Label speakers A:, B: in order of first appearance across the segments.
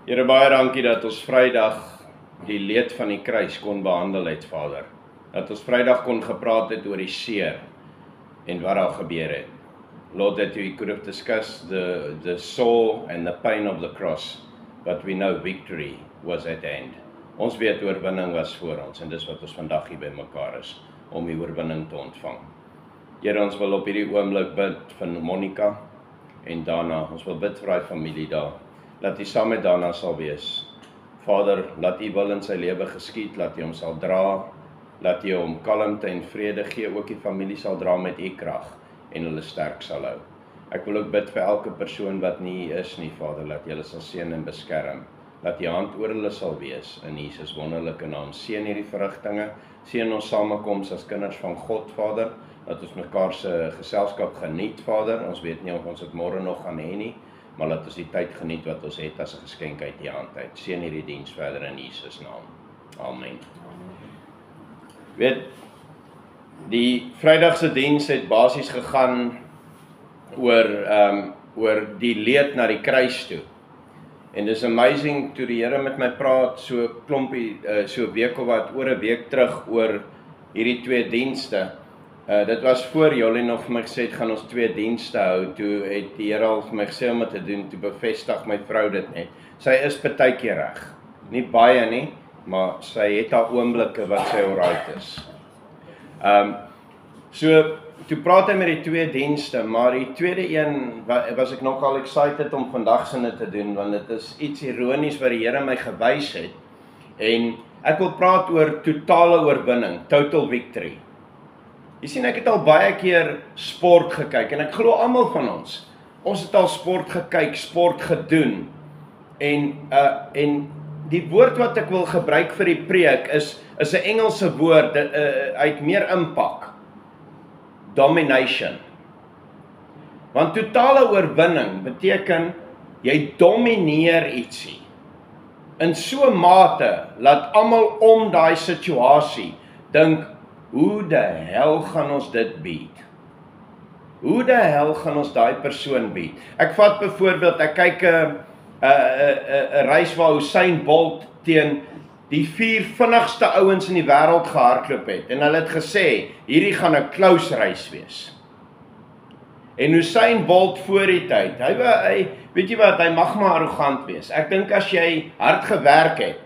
A: Here, baie dankie dat ons Vrydag die leed van die kruis kon behandel het, Vader. Dat ons Vrydag kon gepraat het oor die seer en wat daar gebeur het. Lord, that we could have discussed the sore and the pain of the cross, but we know victory was at hand. Ons weet oorwinning was voor ons en dis wat ons vandag hier by mekaar is, om die oorwinning te ontvang. Here, ons wil op hierdie oomblik bid vir Monica en Dana. Ons wil bid vir die familie daar. Laat U saam met Dana sal wees. Vader, laat U wil in sy lewe geskied, laat U hom sal dra, laat U hom kalmte en vrede gee, ook die familie sal dra met U krag en hulle sterk sal hou. Ek wil ook bid vir elke persoon wat nie hier is nie, Vader, laat U hulle sal seën en beskerm. Laat U hand oor hulle sal wees in Jesus wonderlike naam. Seën hierdie verrigtinge, seën ons samekoms as kinders van God, Vader, dat ons mekaar se geselskap geniet, Vader. Ons weet nie of ons dit môre nog gaan hê nie, maar laat ons die tyd geniet wat ons het as 'n geskenk uit U hand uit. Seën hierdie diens verder in Jesus naam. Amen. Weet, die Vrydagse diens het basies gegaan oor die leed na die kruis toe. En dis amazing toe die Here met my praat so klompie so week of wat oor 'n week terug oor hierdie twee dienste. Dit was voor Jolien nog vir my gesê het, gaan ons twee dienste hou. Toe het die Here al vir my gesê om dit te doen, toe bevestig my vrou dit net. Sy is partykeer reg. Nie baie nie, maar sy het haar oomblikke wat sy alright is. So toe praat hy met die twee dienste, maar die tweede een was ek nogal excited om vandag sinne te doen, want dit is iets ironies wat die Here my gewys het. En ek wil praat oor totale oorwinning, total victory. Jy sien, ek het al baie keer sport gekyk, en ek glo almal van ons het al sport gekyk, sport gedoen, en die woord wat ek wil gebruik vir die preek is 'n Engelse woord, uit meer impak. Domination. Want totale oorwinning beteken, jy domineer ietsie. In so 'n mate, laat almal om daai situasie dink, hoe die hel gaan ons dit bied? Hoe die hel gaan ons daai persoon bied? Ek vat byvoorbeeld, ek kyk 'n reis waar Usain Bolt teen die 4 vinnigste ouens in die wêreld gehardloop het. En hulle het gesê, hierdie gaan 'n close reis wees. En Usain Bolt voor die tyd, hy weet jy wat, hy mag maar arrogant wees. Ek dink as jy hard gewerk het,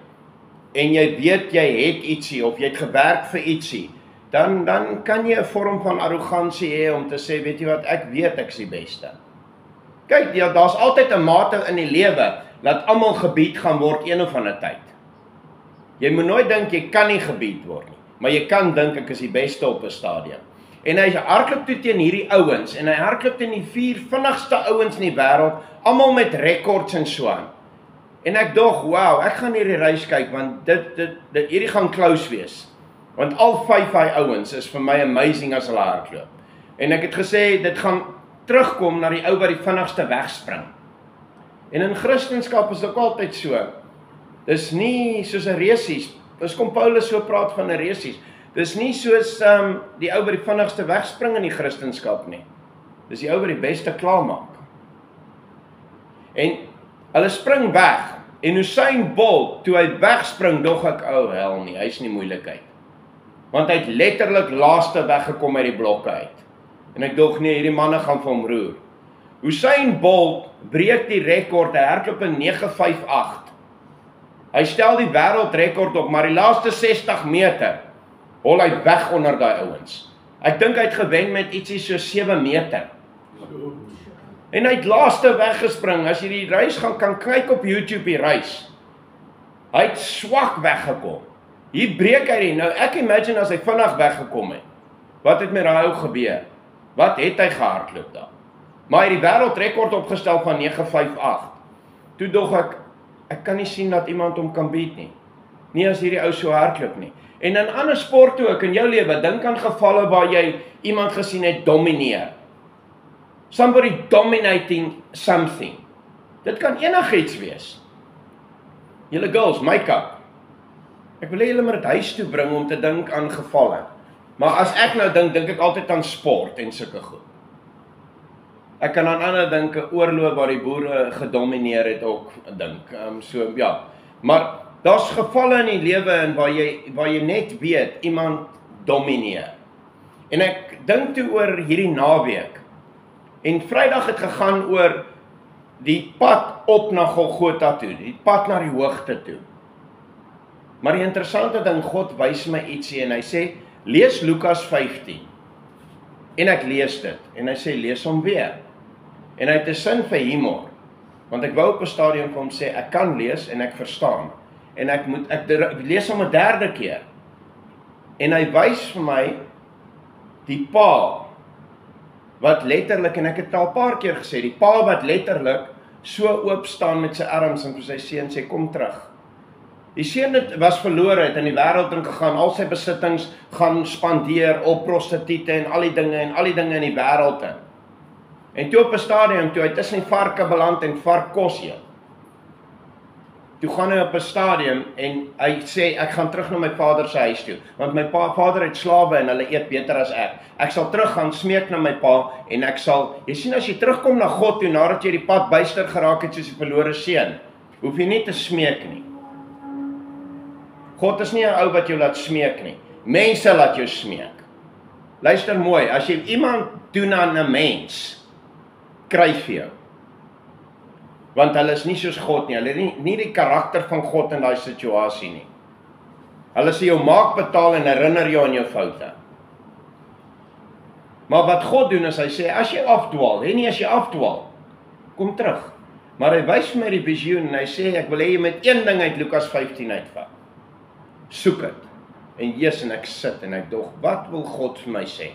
A: en jy weet jy het ietsie, of jy het gewerk vir ietsie, dan kan jy 'n vorm van arrogansie hê om te sê, weet jy wat, ek weet ek's die beste. Kyk, ja, daar's altyd 'n mate in die lewe, dat almal gebied gaan word een of ander tyd. Jy moet nooit dink jy kan nie gebied word nie, maar jy kan dink ek is die beste op 'n stadium. En hy hardloop toe teen hierdie ouens, en hy hardloop teen die 4 vinnigste ouens in die wêreld, almal met rekords en so aan. En ek dog, wow, ek gaan hierdie reis kyk, want hierdie gaan close wees. Want al 5 hy ouens is vir my amazing as hulle hardloop. En ek het gesê, dit gaan terugkom na die ou wat die vinnigste wegspring. En in Christendom is dit ook altyd so. Dis nie soos 'n resies. Dis kom Paulus so praat van 'n resies. Dis nie soos die ou wat die vinnigste wegspring in die Christendom nie. Dis die ou wat die beste klaarmaak. En hulle spring weg. En Usain Bolt, toe hy wegspring, dog ek, hel nie, hy's nie moeilikheid. Want hy het letterlik laaste weggekom uit die blokke uit. En ek dog nee, hierdie manne gaan vir hom roer. Usain Bolt breek die rekord, hy hardloop in 9:58. Hy stel die wêreldrekord op, maar die laaste 60 meter hol hy weg onder daai ouens. Ek dink hy het gewen met ietsie so 7 meter. En hy het laaste weggespring. As jy die reis kan kyk op YouTube, die reis. Hy het swak weggekom. Hier breek hy die. Nou ek imagine as hy vinnig weggekom het. Wat het met daai ou gebeur? Wat het hy gehardloop daar? Maar hy het die wêreldrekord opgestel van 9:58. Toe dog ek kan nie sien dat iemand hom kan beat nie. Nie as hierdie ou so hardloop nie. En in ander sporte ook in jou lewe, dink aan gevalle waar jy iemand gesien het domineer. Somebody dominating something. Dit kan enigiets wees. Julle girls, make-up. Ek wil hê julle moet dit huis toe bring om te dink aan gevalle. Maar as ek nou dink ek altyd aan sport en sulke goed. Ek kan aan ander dink, 'n oorlog waar die boere gedomineer het ook, dink, so, ja. Maar daar's gevalle in die lewe en waar jy net weet, iemand domineer. En ek dink toe oor hierdie naweek, en Vrydag het gegaan oor die pad op na Golgotha toe, die pad na die hoogte toe. Maar die interessante ding, God wys my ietsie en hy sê, lees Lukas 15. En ek lees dit, en hy sê, lees hom weer. En hy het 'n sin vir humor, want ek wou op 'n stadium vir hom sê, ek kan lees en ek verstaan. En ek lees hom 'n derde keer. En hy wys vir my, die pa, wat letterlik, en ek het al 'n paar keer gesê, die pa wat letterlik so oop staan met sy arms en vir sy seun sê, kom terug. Die seun was verlore, het in die wêreld ingegaan, al sy besittings gaan spandeer op prostituie en al die dinge in die wêreld in. En toe op 'n stadium, toe hy tussen die varke beland en vark kos eet. Toe gaan hy op 'n stadium en hy sê, ek gaan terug na my vader se huis toe, want my vader het slawe en hulle eet beter as ek. Ek sal terug gaan smeek na my pa en ek sal, jy sien as jy terugkom na God toe, nadat jy die pad byster geraak het soos die verlore seun, hoef jy nie te smeek nie. God is nie 'n ou wat jou laat smeek nie. Mense laat jou smeek. Luister mooi, as jy iemand doen aan 'n mens, kry vir jou. Want hulle is nie soos God nie, hulle het nie die karakter van God in daai situasie nie. Hulle sê jou maak betaal en herinner jou aan jou foute. Maar wat God doen is, hy sê, as jy afdwaal, nie as jy afdwaal, kom terug. Maar hy wys vir my die visioen en hy sê, ek wil hê jy met een ding uit Lukas 15 uitvat. Soek het. En ek sit en ek dog, wat wil God vir my sê?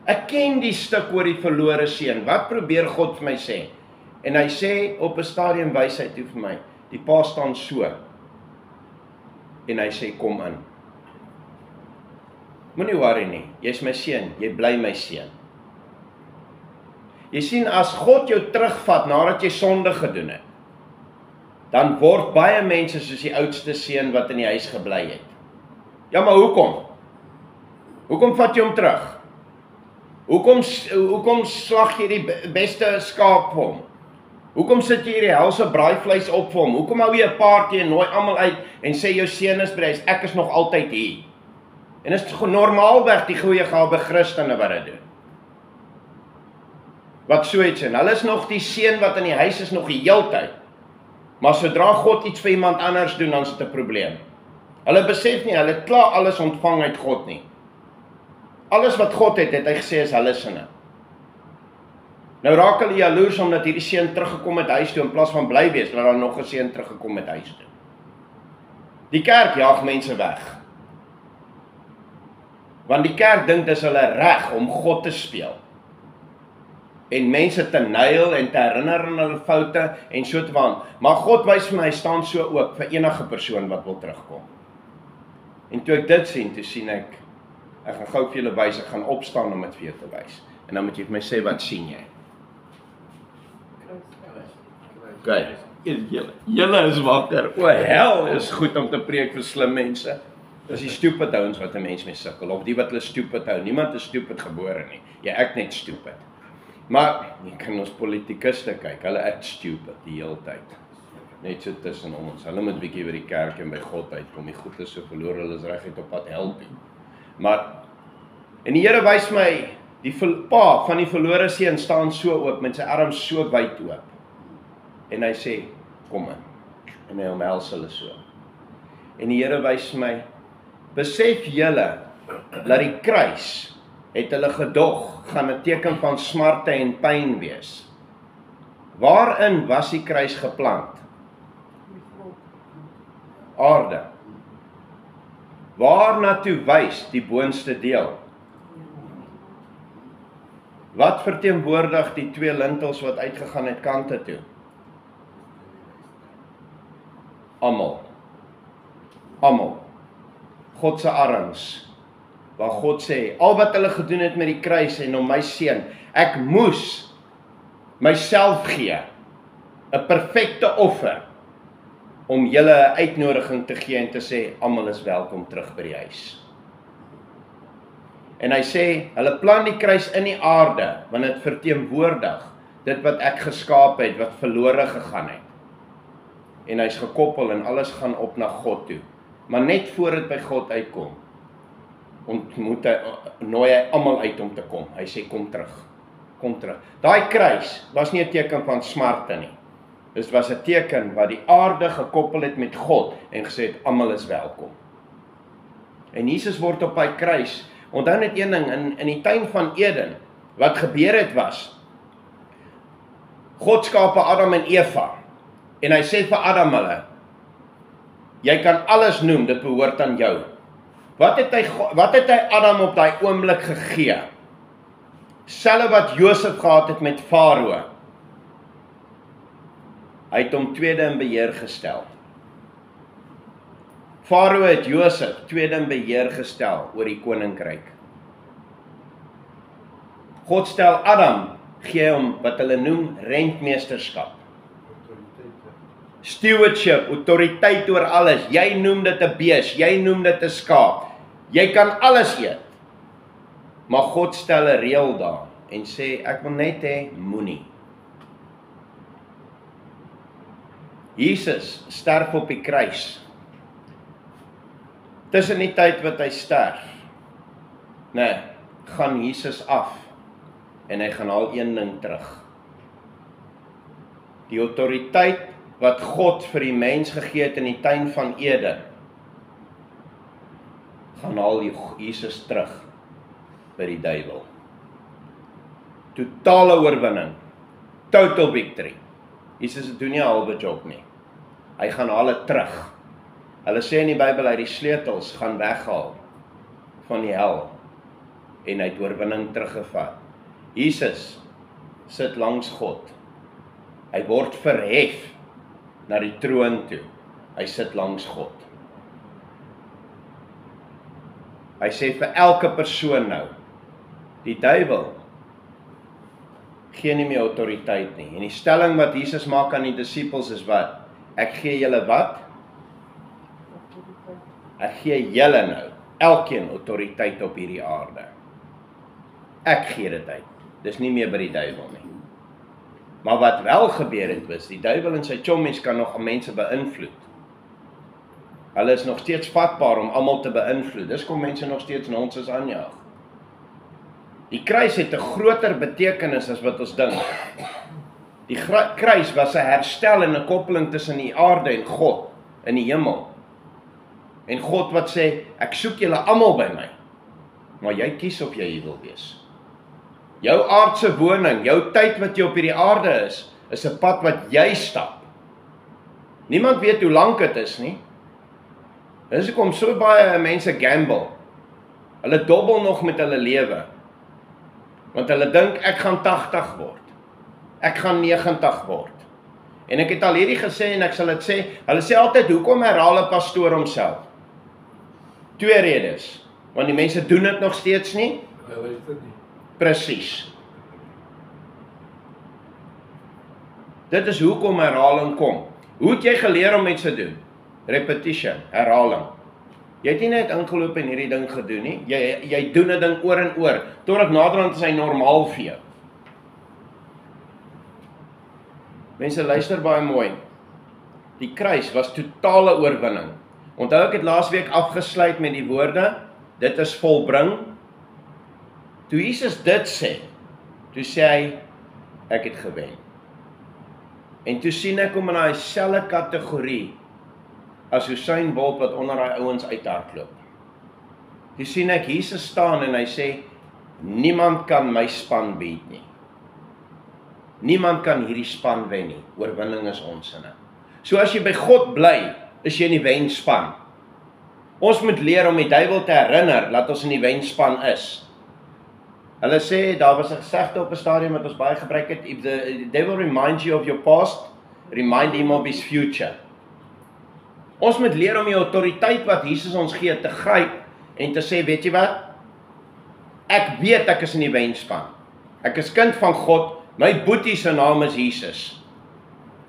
A: Ek ken die stuk oor die verlore seun, wat probeer God vir my sê? En hy sê, op 'n stadium wys hy toe vir my, die pa staan so, en hy sê, kom in. Moenie worry nie, jy's my seun, jy bly my seun. Jy sien, as God jou terugvat, nadat jy sonde gedoen het, dan word baie mense soos die oudste seun wat in die huis gebly het. Ja, maar hoekom? Hoekom vat jy hom terug? Hoekom slag jy die beste skaap vir hom? Hoekom sit jy hierdie helse braaivleis op vir hom? Hoekom hou jy 'n paartjie en nooi almal uit en sê jou seun is by die huis, ek is nog altyd hier. En is normaalweg die goeie gawe Christene wat dit doen. Wat so iets en hulle is nog die seun wat in die huis is nog die heeltyd. Maar sodra God iets vir iemand anders doen, dan is dit 'n probleem. Hulle besef nie, hulle het klaar alles ontvang uit God nie. Alles wat God het hy gesê is hulle sinne. Nou raak hulle jaloers omdat hierdie seun teruggekom het huis toe in plaas van bly wees, dat daar nog 'n seun teruggekom het huis toe. Die kerk jaag mense weg. Want die kerk dink dis hulle reg om God te speel. En mense te neil en te herinner aan hulle foute en so te waan. Maar God wys vir my, hy staan so oop vir enige persoon wat wil terugkom. En toe ek dit sien, toe sien ek gaan gou vir julle wys, ek gaan opstaan om dit vir jou te wys. En dan moet jy vir my sê, wat sien jy? Okay. Julle is wakker. O, hel is goed om te preek vir slim mense. Dis die stupid ouens wat 'n mens mee sukkel, of die wat hulle stupid hou. Niemand is stupid gebore nie. Ja, ek net stupid. Maar jy kan ons politikuste kyk, hulle act stupid die hele tyd. Net so tussen ons. Hulle moet bietjie by die kerk en by God uitkom. Die goed is so verloor, hulle is reguit op pad hel toe. Maar en die Here wys my, die pa van die verlore seun staan so oop met sy arms so wyd oop. En hy sê, kom in. En hy omhels hulle so. En die Here wys my, besef julle dat die kruis het hulle gedog, gaan 'n teken van smarte en pyn wees. Waarin was die kruis geplant? Aarde. Waarna toe wys die boonste deel? Wat verteenwoordig die twee lintels wat uitgegaan het kante toe? Almal. God se arms. Waar God sê, al wat hulle gedoen het met die kruis en om my seun, ek moes myself gee, 'n perfekte offer, om julle 'n uitnodiging te gee en te sê, almal is welkom terug by die huis. En hy sê, hulle plant die kruis in die aarde, want dit verteenwoordig dit wat ek geskaap het, wat verlore gegaan het. En hy's gekoppel en alles gaan op na God toe. Maar net voor dit by God uitkom, nooi hy almal uit om te kom. Hy sê, kom terug. Kom terug. Daai kruis was nie 'n teken van smarte nie. Dit was 'n teken wat die aarde gekoppel het met God en gesê het, almal is welkom. En Jesus word op hy kruis. Onthou net een ding, in die tuin van Eden, wat gebeur het was, God skaap Adam en Eva, en hy sê vir Adam hulle, jy kan alles noem, dit behoort aan jou. Wat het hy Adam op daai oomblik gegee? Selfs wat Josef gehad het met Farao. Hy het hom tweede in beheer gestel. Farao het Josef tweede in beheer gestel oor die koninkryk. God stel Adam, gee hom wat hulle noem rentmeesterskap. Stewardship, autoriteit oor alles. Jy noem dit 'n bees, jy noem dit 'n skaap. Jy kan alles eet. Maar God stel 'n reël daar en sê, ek wil net hê, moenie. Jesus sterf op die kruis. Tussen die tyd wat hy sterf, gaan Jesus af en hy gaan al een ding terug. Die autoriteit wat God vir die mens gegee het in die tuin van Eden, gaan al Jesus terug by die duiwel. Totale oorwinning, total victory. Jesus doen nie 'n halwe job nie. Hy gaan hulle terug. Hulle sê in die Bybel, hy die sleutels gaan weghaal van die hel en hy het oorwinning teruggevat. Jesus sit langs God. Hy word verhef na die troon toe. Hy sit langs God. Hy sê vir elke persoon nou, die duiwel gee nie meer autoriteit nie. En die stelling wat Jesus maak aan die disippels is wat? Ek gee julle wat? Ek gee julle nou, elkeen autoriteit op hierdie aarde. Ek gee dit uit. Dis nie meer by die duiwel nie. Maar wat wel gebeur het was, die duiwel en sy chommies kan nog mense beïnvloed. Hulle is nog steeds vatbaar om almal te beïnvloed. Dis kom mense nog steeds nonsens aanjaag. Die kruis het 'n groter betekenis as wat ons dink. Die kruis was 'n herstel en 'n koppeling tussen die aarde en God in die hemel. En God wat sê, ek soek julle almal by my, maar jy kies of jy hier wil wees. Jou aardse woning, jou tyd wat jy op hierdie aarde is 'n pad wat jy stap. Niemand weet hoe lank dit is nie. Dis hoekom so baie mense gamble. Hulle dobbel nog met hulle lewe. Want hulle dink, ek gaan 80 word. Ek gaan 90 word. En ek het al hierdie gesê en ek sal dit sê, hulle sê altyd, hoekom herhaal 'n pastoor homself? 2 redes. Want die mense doen dit nog steeds nie. Presies. Dit is hoekom herhaling kom. Hoe het jy geleer om iets te doen? Repetition, herhaling. Jy het nie net ingeloop en hierdie ding gedoen nie. Jy doen 'n ding oor en oor, totdat naderhand is hy normaal vir jou. Mense, luister baie mooi. Die kruis was totale oorwinning. Onthou ek het laasweek afgesluit met die woorde, dit is volbring. Toe Jesus dit sê, toe sê hy, ek het gewen. En toe sien ek hom in daai selfde kategorie as Usain Bolt wat onder daai ouens uithardloop. Toe sien ek Jesus staan en hy sê, niemand kan my span beat nie. Niemand kan hierdie span wen nie. Oorwinning is ons in. So as jy by God bly, is jy in die wenspan. Ons moet leer om die duiwel te herinner dat ons in die wenspan is. Hulle sê, daar was 'n gesegde op 'n stadium wat ons baie gebruik het, if the devil reminds you of your past, remind him of his future. Ons moet leer om die autoriteit wat Jesus ons gee te gryp en te sê, weet jy wat? Ek weet ek is in die wenspan. Ek is kind van God, my boetie se naam is Jesus.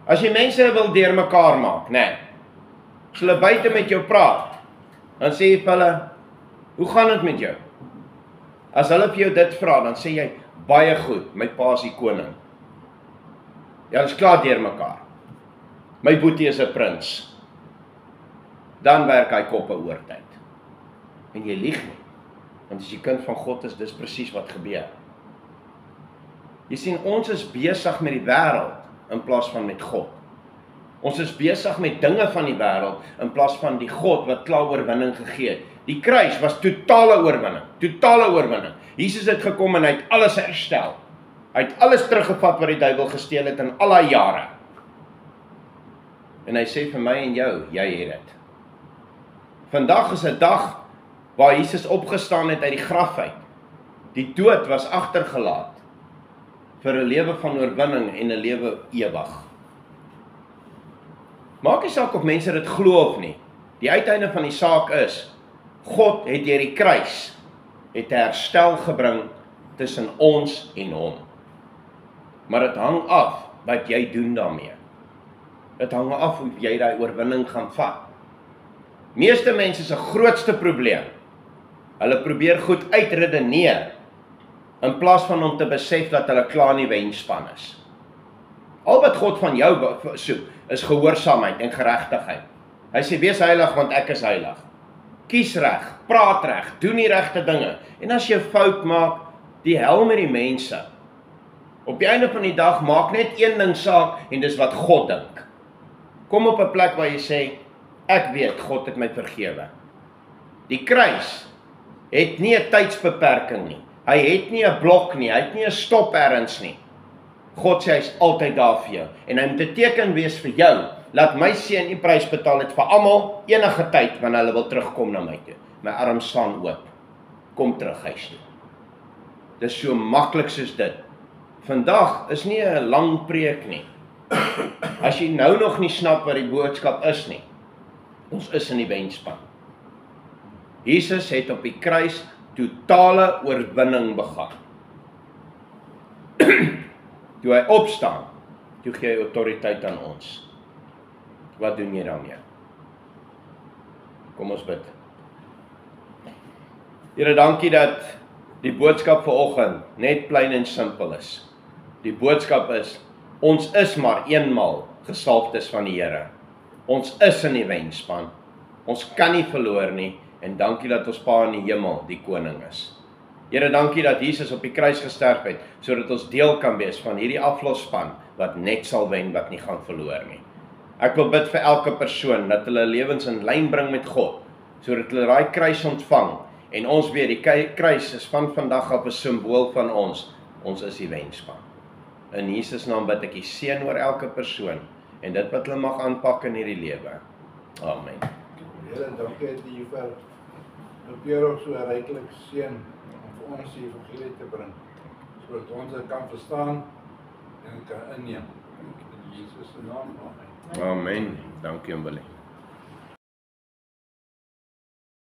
A: As jy mense wil deurmekaar maak, as hulle buite met jou praat, dan sê jy vir hulle, hoe gaan dit met jou? As hulle vir jou dit vra, dan sê jy, baie goed, my pa is die koning. Ja, dit is klaar deur mekaar. My boetie is 'n prins. Dan werk hy koppe oortyd. En jy lieg nie. Want as jy kind van God is, dis presies wat gebeur. Jy sien, ons is besig met die wêreld in plaas van met God. Ons is besig met dinge van die wêreld in plaas van die God wat klaar oorwinning gegee het. Die kruis was totale oorwinning, totale oorwinning. Jesus het gekom en hy het alles herstel. Hy het alles teruggevat wat die duiwel gesteel het in al daai jare. En hy sê vir my en jou, jy het dit. Vandag is 'n dag waar Jesus opgestaan het uit die graf uit. Die dood was agtergelaat vir 'n lewe van oorwinning en 'n lewe ewig. Maak nie saak of mense dit glo of nie. Die uiteinde van die saak is, God het deur die kruis het 'n herstel gebring tussen ons en hom. Maar dit hang af wat jy doen daarmee. Dit hang af hoe jy daai oorwinning gaan vat. Meeste mense se grootste probleem, hulle probeer goed uitredeneer in plaas van om te besef dat hulle klaar nie wenspan is. Al wat God van jou soek, is gehoorsaamheid en geregtigheid. Hy sê, wees heilig want ek is heilig. Kies reg, praat reg, doen die regte dinge. En as jy fout maak, die hel met die mense. Op die einde van die dag, maak net een ding saak, en dis wat God dink. Kom op 'n plek waar jy sê, ek weet, God het my vergewe. Die kruis het nie 'n tydsbeperking nie. Hy het nie 'n blok nie, hy het nie 'n stop ergens nie. God sê, hy is altyd daar vir jou. En hy moet 'n teken wees vir jou. Laat my seun die prys betaal het vir almal enige tyd wanneer hulle wil terugkom na my toe. My arms staan oop. Kom terug huis toe. Dis so maklik soos dit. Vandag is nie 'n lang preek nie. As jy nou nog nie snap wat die boodskap is nie. Ons is in die wenspan. Jesus het op die kruis totale oorwinning begaan. Toe hy opstaan, toe gee hy autoriteit aan ons. Wat doen jy daarmee? Kom ons bid. Here, dankie dat die boodskap vanoggend net plain en simpel is. Die boodskap is, ons is maar eenmal gesalfdes van die Here. Ons is in die wenspan. Ons kan nie verloor nie, en dankie dat ons Pa in die hemel die koning is. Here, dankie dat Jesus op die kruis gesterf het, sodat ons deel kan wees van hierdie aflosspan, wat net sal wen, wat nie gaan verloor nie. Ek wil bid vir elke persoon, dat hulle lewens in lyn bring met God, sodat hulle daai kruis ontvang, en ons weet, die kruis is van vandag af 'n simbool van ons is die wenspan. In Jesus naam bid ek die seën oor elke persoon, en dit wat hulle mag aanpak in hierdie lewe. Amen.
B: Here, dankie dat U vir Pierre so ryklik seën om vir ons die evangelie te bring, sodat ons dit kan verstaan en kan inneem. In Jesus se naam, amen.
A: Amen. Dankie, Willie.